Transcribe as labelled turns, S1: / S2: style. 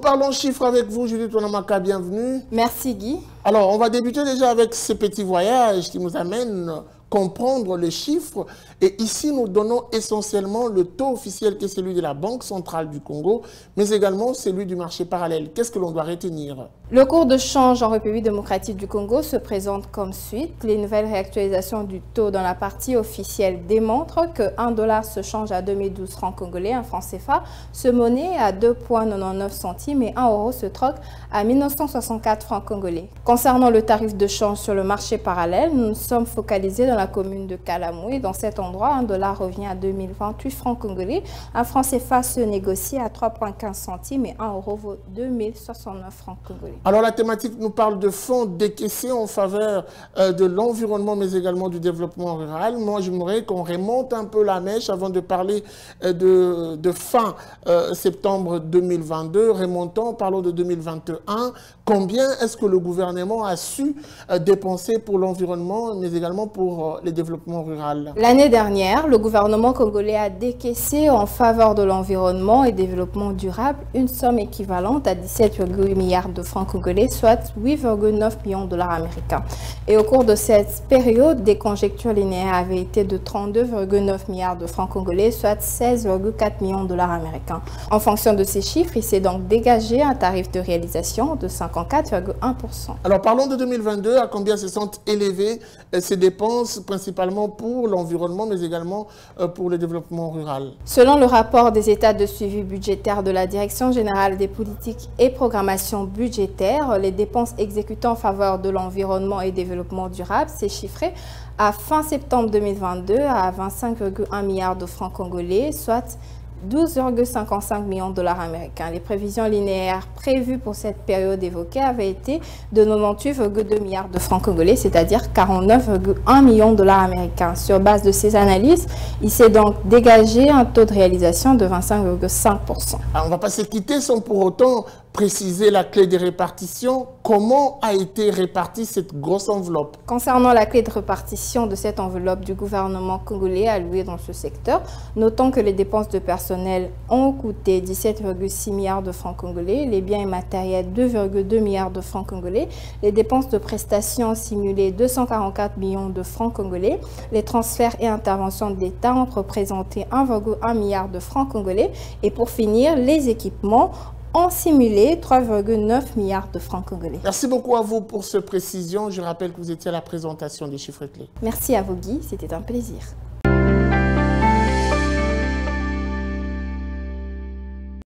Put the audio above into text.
S1: parlons chiffres avec vous, Judith Wanamaka, bienvenue.
S2: Merci Guy.
S1: Alors, on va débuter déjà avec ce petit voyage qui nous amène à comprendre les chiffres. Et ici, nous donnons essentiellement le taux officiel qui est celui de la Banque centrale du Congo, mais également celui du marché parallèle. Qu'est-ce que l'on doit retenir?
S2: Le cours de change en République démocratique du Congo se présente comme suit. Les nouvelles réactualisations du taux dans la partie officielle démontrent que 1 dollar se change à 2012 francs congolais, un franc CFA se monnaie à 2,99 centimes et 1 euro se troque à 1964 francs congolais. Concernant le tarif de change sur le marché parallèle, nous sommes focalisés dans la commune de Kalamoué. Dans cet endroit, 1 dollar revient à 2028 francs congolais. Un franc CFA se négocie à 3,15 centimes et 1 euro vaut 2069 francs congolais.
S1: Alors la thématique nous parle de fonds décaissés en faveur de l'environnement mais également du développement rural. Moi j'aimerais qu'on remonte un peu la mèche avant de parler de fin septembre 2022. Remontons, parlons de 2021. Combien est-ce que le gouvernement a su dépenser pour l'environnement mais également pour le développement rural?
S2: L'année dernière, le gouvernement congolais a décaissé en faveur de l'environnement et développement durable une somme équivalente à 17,8 milliards de francs congolais, soit 8,9 millions de dollars américains. Et au cours de cette période, des conjectures linéaires avaient été de 32,9 milliards de francs congolais, soit 16,4 millions de dollars américains. En fonction de ces chiffres, il s'est donc dégagé un tarif de réalisation de 54,1%.
S1: Alors parlons de 2022, à combien se sont élevées ces dépenses, principalement pour l'environnement, mais également pour le développement rural?
S2: Selon le rapport des états de suivi budgétaire de la Direction générale des politiques et programmation budgétaire, les dépenses exécutées en faveur de l'environnement et développement durable s'est chiffré à fin septembre 2022 à 25,1 milliards de francs congolais, soit 12,55 millions de dollars américains. Les prévisions linéaires prévues pour cette période évoquée avaient été de 98,2 milliards de francs congolais, c'est-à-dire 49,1 millions de dollars américains. Sur base de ces analyses, il s'est donc dégagé un taux de réalisation de 25,5%.
S1: On ne va pas se quitter sans pour autant préciser la clé de répartition. Comment a été répartie cette grosse enveloppe?
S2: Concernant la clé de répartition de cette enveloppe du gouvernement congolais allouée dans ce secteur, notons que les dépenses de personnel ont coûté 17,6 milliards de francs congolais, les biens et matériels 2,2 milliards de francs congolais, les dépenses de prestations simulées 244 millions de francs congolais, les transferts et interventions de l'État ont représenté 1,1 milliard de francs congolais et pour finir, les équipements ont simulé 3,9 milliards de francs congolais.
S1: Merci beaucoup à vous pour cette précision. Je rappelle que vous étiez à la présentation des chiffres clés.
S2: Merci à vous Guy, c'était un plaisir.